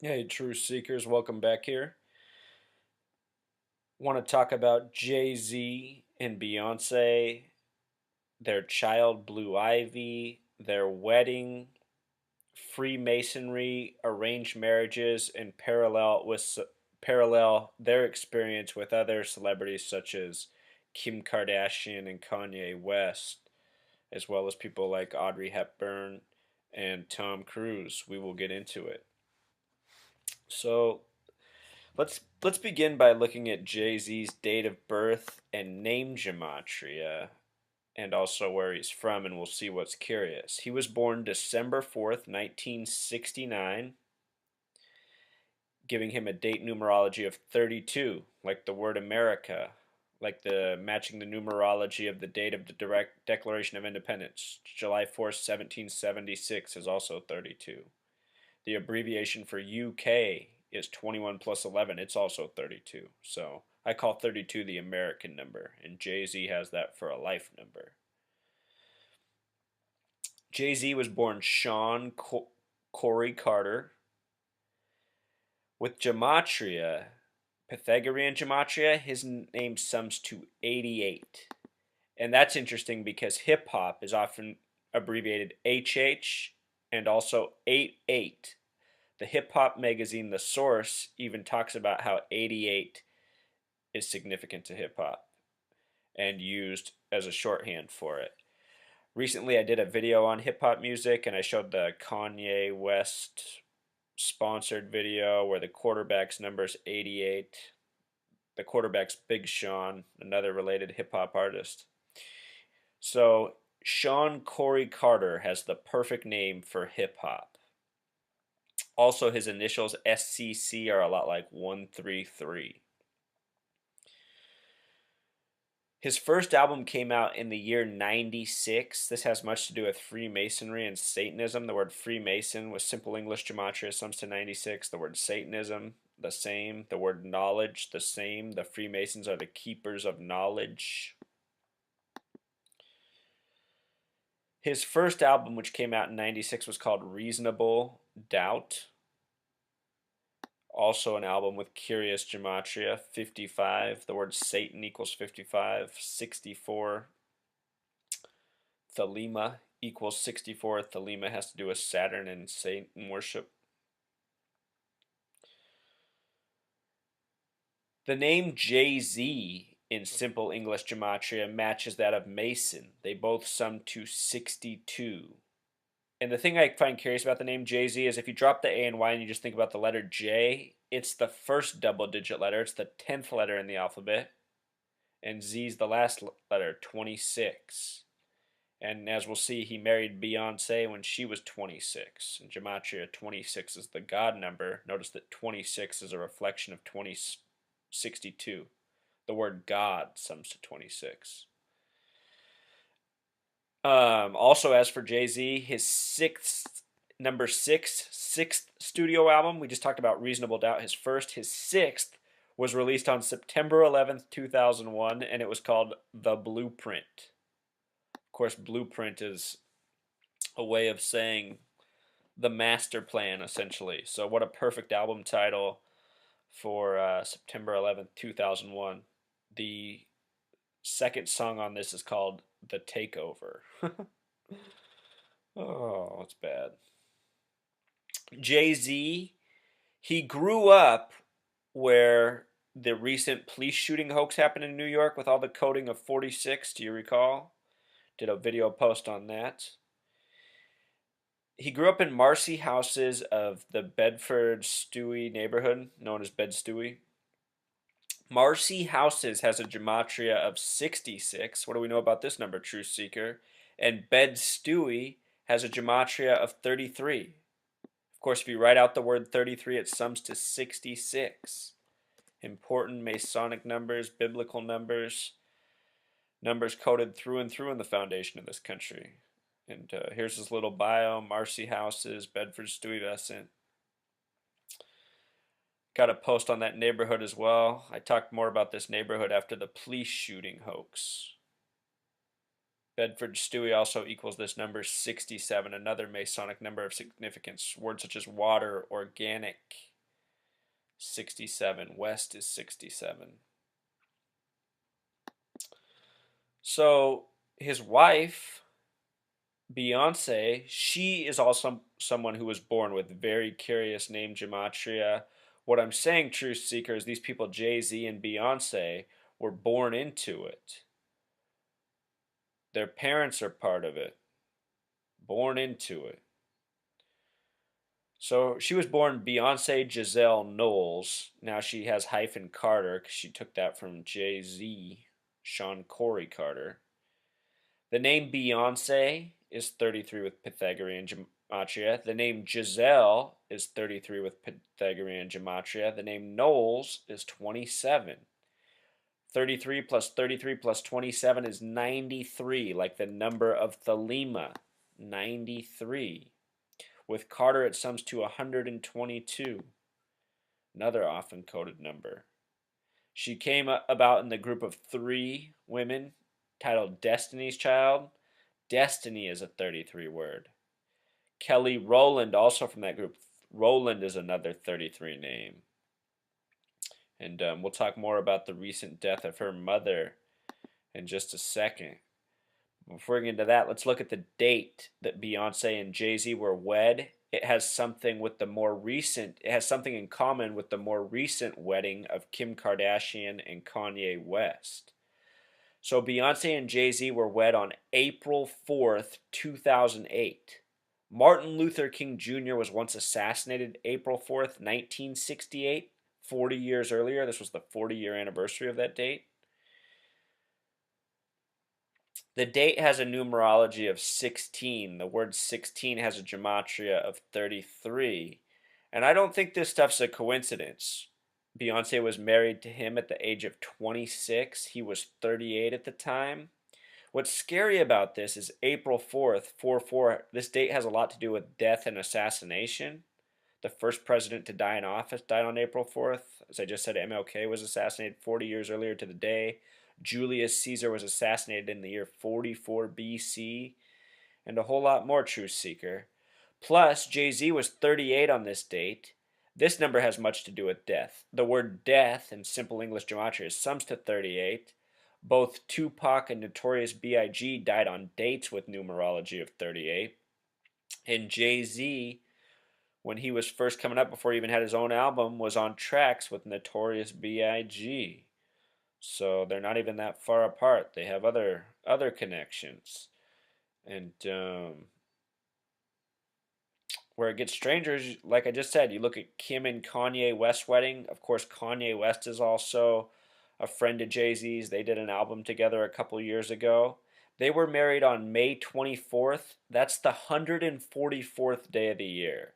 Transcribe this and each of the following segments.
Hey, Truth Seekers, welcome back here. Want to talk about Jay-Z and Beyonce, their child Blue Ivy, their wedding, Freemasonry, arranged marriages, and parallel their experience with other celebrities such as Kim Kardashian and Kanye West, as well as people like Audrey Hepburn and Tom Cruise. We will get into it. So, let's begin by looking at Jay-Z's date of birth and name gematria and also where he's from, and we'll see what's curious. He was born December 4th, 1969, giving him a date numerology of 32, like the word America, like the matching the numerology of the date of the direct Declaration of Independence. July 4th, 1776 is also 32. The abbreviation for UK is 21 plus 11. It's also 32. So I call 32 the American number, and Jay-Z has that for a life number. Jay-Z was born Sean Corey Carter. With gematria, Pythagorean gematria, his name sums to 88. And that's interesting because hip hop is often abbreviated HH and also 88. The hip hop magazine The Source even talks about how 88 is significant to hip hop and used as a shorthand for it. Recently, I did a video on hip hop music and I showed the Kanye West sponsored video where the quarterback's number is 88. The quarterback's Big Sean, another related hip hop artist. So, Sean Corey Carter has the perfect name for hip hop. Also, his initials SCC are a lot like 133. His first album came out in the year 96. This has much to do with Freemasonry and Satanism. The word Freemason with simple English gematria sums to 96. The word Satanism, the same. The word knowledge, the same. The Freemasons are the keepers of knowledge. His first album, which came out in 96, was called Reasonable Doubt. Also an album with curious gematria, 55. The word Satan equals 55. 64. Thelema equals 64. Thelema has to do with Saturn and Satan worship. The name Jay-Z in simple English gematria matches that of Mason. They both sum to 62. And the thing I find curious about the name Jay-Z is if you drop the A and Y and you just think about the letter J, it's the first double digit letter. It's the 10th letter in the alphabet. And Z's the last letter, 26. And as we'll see, he married Beyonce when she was 26. In Gematria, 26 is the God number. Notice that 26 is a reflection of 62. The word God sums to 26. Also, as for Jay-Z, his sixth studio album, we just talked about Reasonable Doubt, his sixth was released on September 11th, 2001, and it was called The Blueprint. Of course, Blueprint is a way of saying the master plan, essentially. So, what a perfect album title for September 11th, 2001. The second song on this is called The Takeover. Oh, it's bad. Jay-Z, he grew up where the recent police shooting hoax happened in New York with all the coding of 46. Do you recall? Did a video post on that. He grew up in Marcy houses of the Bedford Stewey neighborhood, known as Bed-Stuy. Marcy houses has a gematria of 66. What do we know about this number, Truth Seeker? And Bed-Stuy has a gematria of 33. Of course, if you write out the word 33, it sums to 66. Important Masonic numbers, biblical numbers, numbers coded through and through in the foundation of this country. And here's his little bio, Marcy Houses, Bedford Stuyvesant. Got a post on that neighborhood as well. I talked more about this neighborhood after the police shooting hoax. Bedford Stewie also equals this number 67, another Masonic number of significance. Words such as water, organic, 67. West is 67. So his wife, Beyonce, she is also someone who was born with very curious name gematria. What I'm saying, Truth Seeker, is these people, Jay-Z and Beyonce, were born into it. Their parents are part of it. Born into it. So she was born Beyonce Giselle Knowles. Now she has hyphen Carter because she took that from Jay-Z, Sean Corey Carter. The name Beyonce is 33 with Pythagorean gematria. The name Giselle is 33 with Pythagorean gematria. The name Knowles is 27. 33 plus 33 plus 27 is 93, like the number of Thelema. 93. With Carter, it sums to 122. Another often coded number. She came about in the group of 3 women titled Destiny's Child. Destiny is a 33 word. Kelly Rowland, also from that group. Rowland is another 33 name. And we'll talk more about the recent death of her mother in just a second. Before we get into that, let's look at the date that Beyonce and Jay-Z were wed. It has something in common with the more recent wedding of Kim Kardashian and Kanye West. So Beyonce and Jay-Z were wed on April 4th, 2008. Martin Luther King Jr. was once assassinated April 4th, 1968, 40 years earlier. This was the 40-year anniversary of that date. The date has a numerology of 16. The word 16 has a gematria of 33. And I don't think this stuff's a coincidence. Beyonce was married to him at the age of 26. He was 38 at the time. What's scary about this is April 4th, 4-4. This date has a lot to do with death and assassination. The first president to die in office died on April 4th. As I just said, MLK was assassinated 40 years earlier to the day. Julius Caesar was assassinated in the year 44 BC. And a whole lot more, Truth Seeker. Plus, Jay-Z was 38 on this date. This number has much to do with death. The word death in simple English gematria sums to 38. Both Tupac and Notorious B.I.G. died on dates with numerology of 38. And Jay-Z, when he was first coming up before he even had his own album, was on tracks with Notorious B.I.G. So they're not even that far apart. They have other connections. And where it gets stranger is, like I just said, you look at Kim and Kanye West wedding. Of course, Kanye West is also a friend of Jay-Z's. They did an album together a couple years ago. They were married on May 24th. That's the 144th day of the year.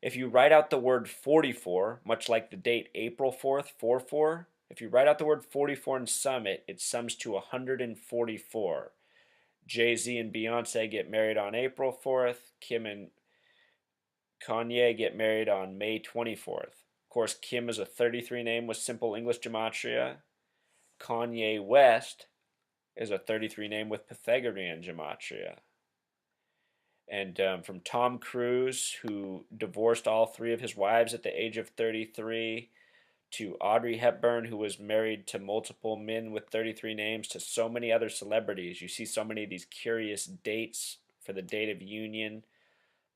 If you write out the word 44, much like the date April 4th, 4-4, if you write out the word 44 and sum it, it sums to 144. Jay-Z and Beyonce get married on April 4th. Kim and Kanye get married on May 24th. Of course, Kim is a 33 name with simple English gematria. Kanye West is a 33 name with Pythagorean gematria. And from Tom Cruise, who divorced all 3 of his wives at the age of 33, to Audrey Hepburn, who was married to multiple men with 33 names, to so many other celebrities. You see so many of these curious dates for the date of union,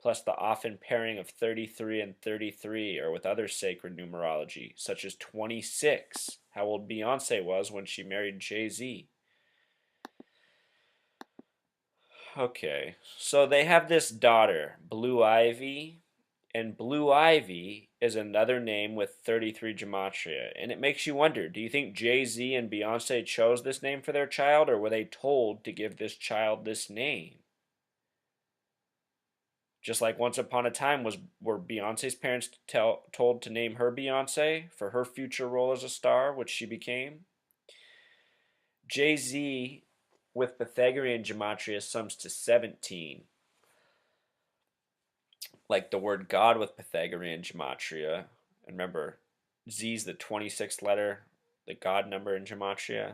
plus the often pairing of 33 and 33, or with other sacred numerology, such as 26, how old Beyonce was when she married Jay-Z. Okay, so they have this daughter, Blue Ivy, and Blue Ivy is another name with 33 gematria. And it makes you wonder, do you think Jay-Z and Beyonce chose this name for their child, or were they told to give this child this name? Just like Once Upon a Time, were Beyonce's parents told to name her Beyonce for her future role as a star, which she became? Jay-Z with Pythagorean gematria sums to 17. Like the word God with Pythagorean gematria. And remember, Z's the 26th letter, the God number in gematria.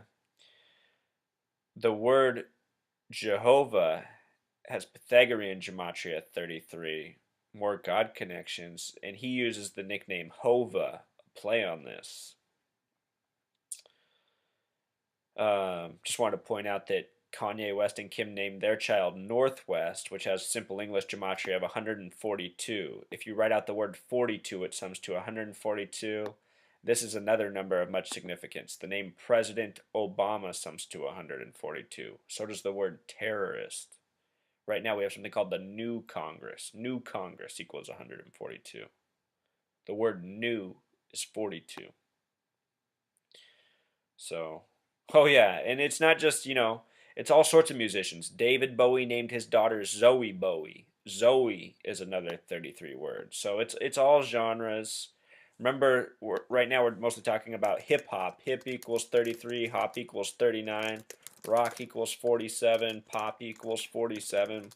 The word Jehovah has Pythagorean gematria 33, more God connections, and he uses the nickname Hova, a play on this. Just wanted to point out that Kanye West and Kim named their child Northwest, which has simple English gematria of 142. If you write out the word 42, it sums to 142. This is another number of much significance. The name President Obama sums to 142. So does the word terrorist. Right now we have something called the New Congress. New Congress equals 142. The word new is 42. So, oh yeah, and it's not just, it's all sorts of musicians. David Bowie named his daughter Zoe Bowie. Zoe is another 33 words. So it's all genres. Remember, right now we're mostly talking about hip hop. Hip equals 33, hop equals 39, rock equals 47, pop equals 47.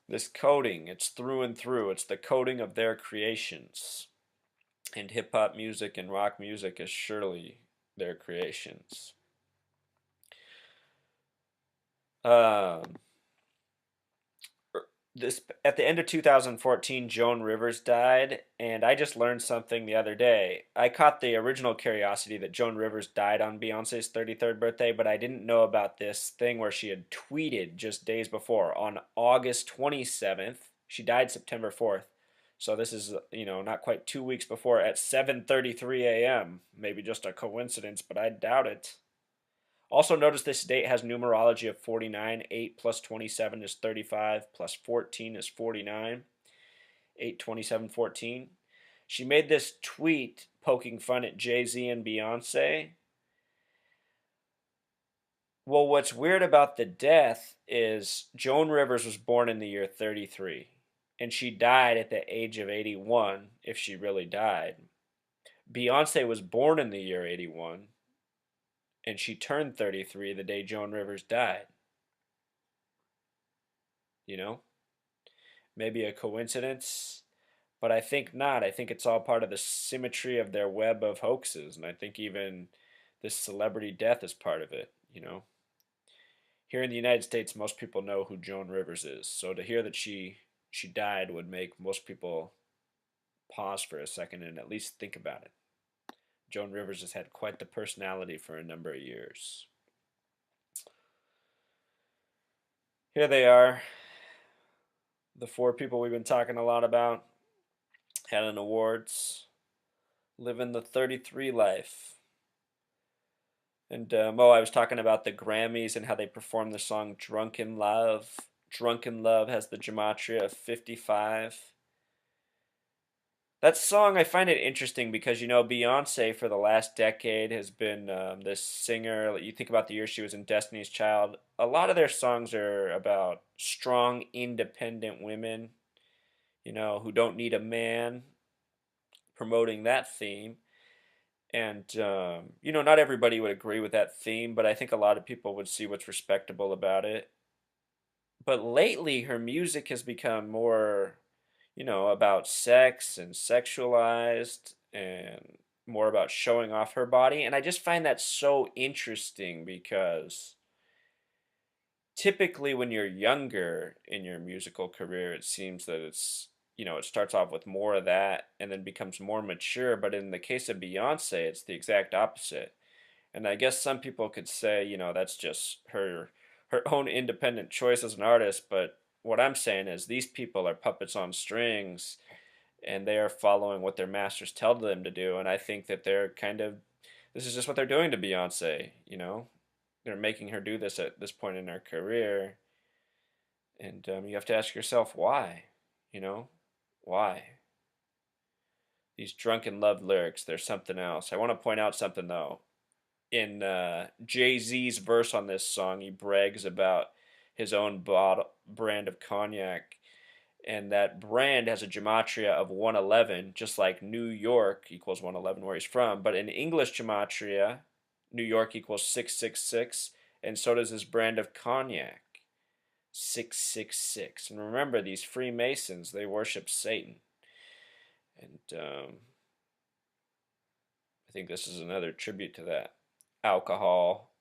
This coding, it's through and through. It's the coding of their creations. And hip hop music and rock music is surely their creations. Um, this at the end of 2014, Joan Rivers died, and I just learned something the other day. I caught the original curiosity that Joan Rivers died on Beyonce's 33rd birthday, but I didn't know about this thing where she had tweeted just days before on August 27th. She died September 4th. So this is, not quite 2 weeks before at 7:33 a.m. Maybe just a coincidence, but I doubt it. Also notice this date has numerology of 49. 8 plus 27 is 35, plus 14 is 49. 8, 27, 14. She made this tweet poking fun at Jay-Z and Beyonce. Well, what's weird about the death is Joan Rivers was born in the year 33, and she died at the age of 81, if she really died. Beyonce was born in the year 81, and she turned 33 the day Joan Rivers died. You know? Maybe a coincidence, but I think not. I think it's all part of the symmetry of their web of hoaxes, and I think even this celebrity death is part of it. Here in the United States, most people know who Joan Rivers is, so to hear that she died would make most people pause for a second and at least think about it. Joan Rivers has had quite the personality for a number of years. Here they are, the four people we've been talking a lot about, had an awards, living the 33 life. And Mo, I was talking about the Grammys and how they performed the song Drunken Love. Drunken Love has the gematria of 55. That song, I find it interesting because, Beyonce for the last decade has been this singer. You think about the year she was in Destiny's Child. A lot of their songs are about strong, independent women, who don't need a man, promoting that theme. And, not everybody would agree with that theme, but I think a lot of people would see what's respectable about it. But lately, her music has become more, about sex and sexualized and more about showing off her body. And I just find that so interesting because typically when you're younger in your musical career, it seems that it starts off with more of that and then becomes more mature. But in the case of Beyonce, it's the exact opposite. And I guess some people could say, that's just her own independent choice as an artist. But what I'm saying is these people are puppets on strings and they are following what their masters tell them to do. And I think that this is just what they're doing to Beyonce. They're making her do this at this point in her career. And you have to ask yourself why, you know? Why? These drunken love lyrics, there's something else. I want to point out something though. In Jay-Z's verse on this song, he brags about his own brand of cognac, and that brand has a gematria of 111, just like New York equals 111 where he's from. But in English gematria, New York equals 666, and so does his brand of cognac, 666. And remember, these Freemasons, they worship Satan. And I think this is another tribute to that. Alcohol,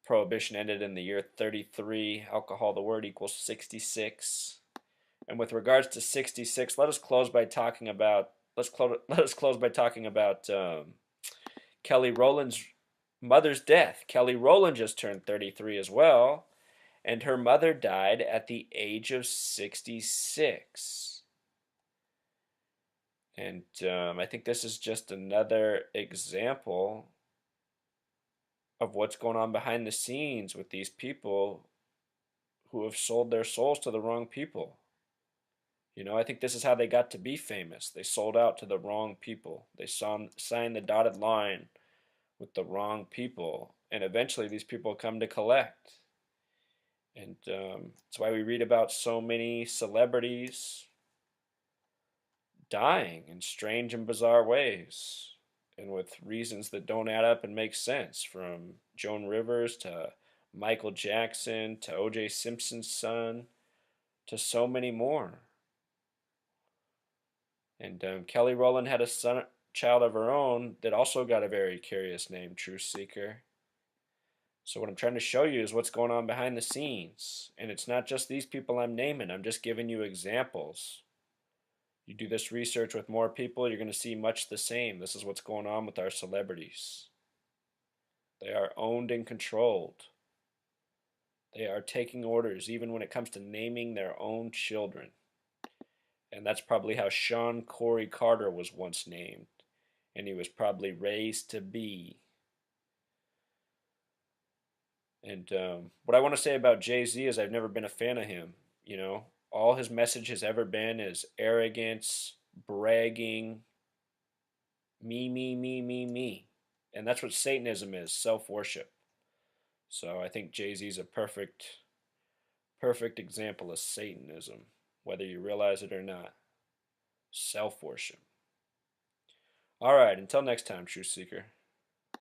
Prohibition ended in the year 33. Alcohol, the word, equals 66. And with regards to 66, let us close by talking about Kelly Rowland's mother's death. Kelly Rowland just turned 33 as well, and her mother died at the age of 66. And I think this is just another example of what's going on behind the scenes with these people who have sold their souls to the wrong people. You know, I think this is how they got to be famous. They sold out to the wrong people. They signed the dotted line with the wrong people. And eventually these people come to collect. And that's why we read about so many celebrities dying in strange and bizarre ways, and with reasons that don't add up and make sense, from Joan Rivers to Michael Jackson to O.J. Simpson's son to so many more. And Kelly Rowland had a child of her own that also got a very curious name, Truth Seeker. So what I'm trying to show you is what's going on behind the scenes. And it's not just these people I'm naming. I'm just giving you examples. You do this research with more people, you're going to see much the same. This is what's going on with our celebrities. They are owned and controlled. They are taking orders, even when it comes to naming their own children. And that's probably how Sean Corey Carter was once named. And he was probably raised to be. And what I want to say about Jay-Z is I've never been a fan of him. You know, all his message has ever been is arrogance, bragging, me, me, me, me, me. And that's what Satanism is, self-worship. So I think Jay-Z's a perfect example of Satanism, whether you realize it or not. Self-worship. All right, until next time, Truth Seeker.